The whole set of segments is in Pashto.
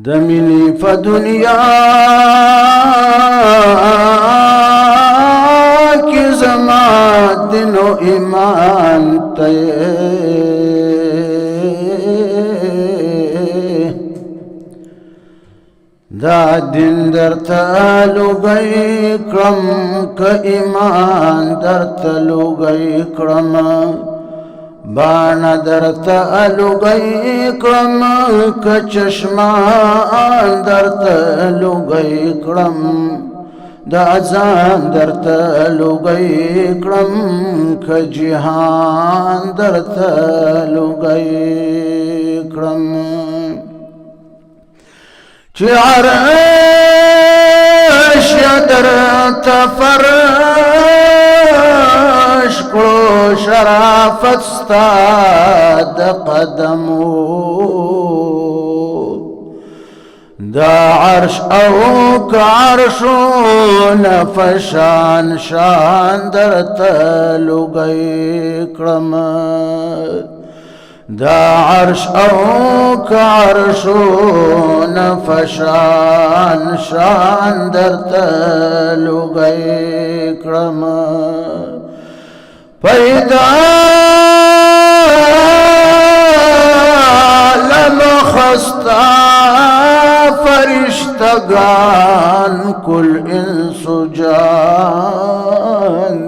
دمینی په دنیا کی زما دین و ایمان ته دا دین درته لوګی کړم که ایمان درته لوګی کړم بانا درته لوګی کړم که چشمان درته لوګی کړم دا ځان درته لوګی کړم که جهان درته لوګی کړم چې عرش درته فرش کړو شرافت ستا د قدمو دا عرش او که عرشونه فشان شان درته لوګی کړم دا عرش او که عرشونه فشان شان درته لوګی کړم پیدا لمخستا فرشتگان کل انس و جان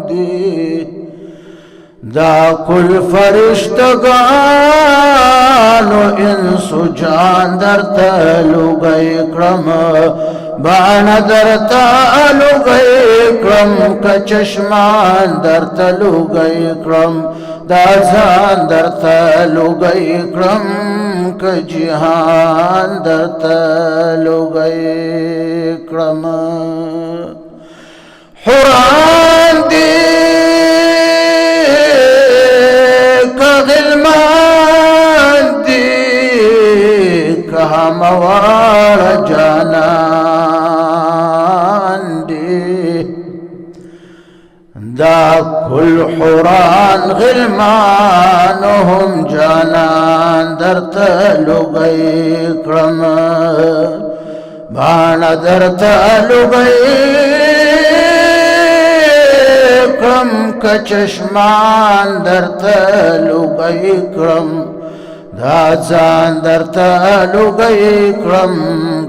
دی دا کل فرشتگان و انس و جان درته لوګی کړم بانا درته لوګی کړم که چشمان درته لوګی کړم دا ځان درته لوګی کړم که جهان درته لوګی کړم حوران دی که غلمان دی که هموار جانان دی دا کل حوران غلمانهم جانان درته لوګی کړم بانا درته لوګی کړم که چشمان درته لوګی کړم دا ځان درته لوګی کړم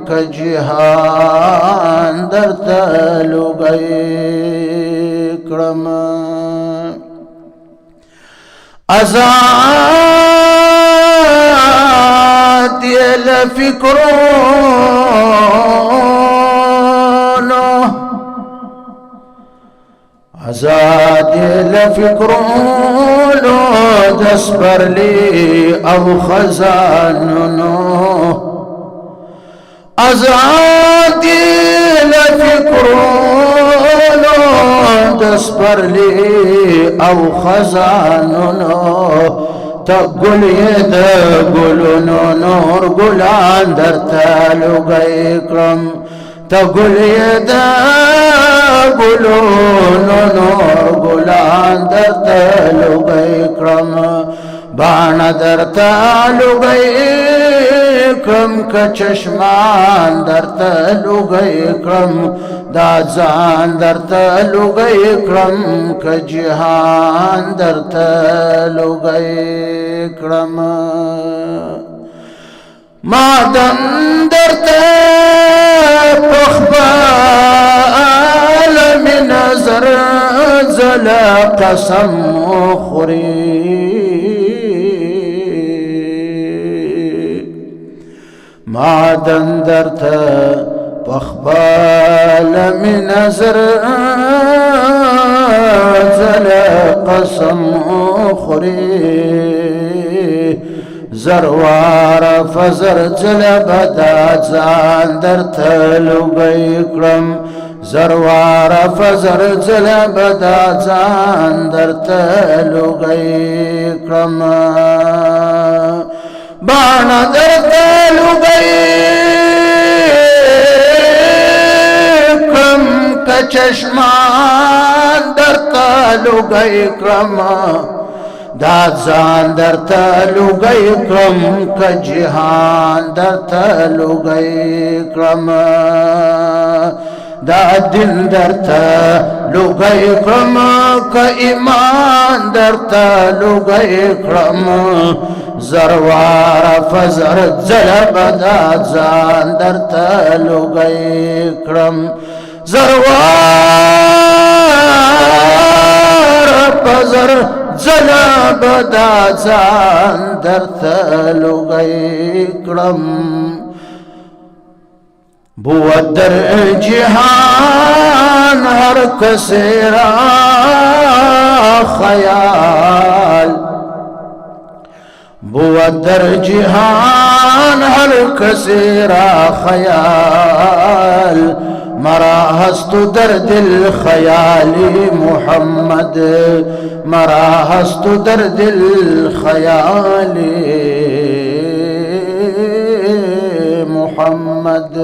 که جهان درته لوګی کړم آزاد یې له فکرونو آزاد یې له فکرونو د سپرلي او خزانونو آزاد یې له فکرونو د سپرلي او خزانونو ته ګل یې د ګلونو نور ګلان درته لوګی کړم ته ګل یې د ګلونو نور ګلان درته لوګی کړم بانا درته لوګی کړم که چشمان درته لوګی کړم دا ځان درته لوګی کړم که جهان درته لوګی کړم ما دم درته په خپل می نظر زله قسم خوري ما دم درته په خپل می نظر زله قسم خوري زروار فزر جلبدا ځان درته لوګی کړم زروار فزر جلبدا ځان درته لوګی کړم بانا درته لوګی کړم که چشمان درته لوګی کړم دا ځان درته لوګی کړم که جهان درته لوګی کړم دا دین درته لوګی کړم که ایمان درته لوګی کړم زروار فزر ځله به دا ځان درته لوګی کړم زروار فزر ځله به دا ځان درته لوګی کړم بود در جهان هر کسی را خیال بود در جهان هر کسی را خیال مرا هست در دل خیالی محمد مرا هست در دل خیالی محمد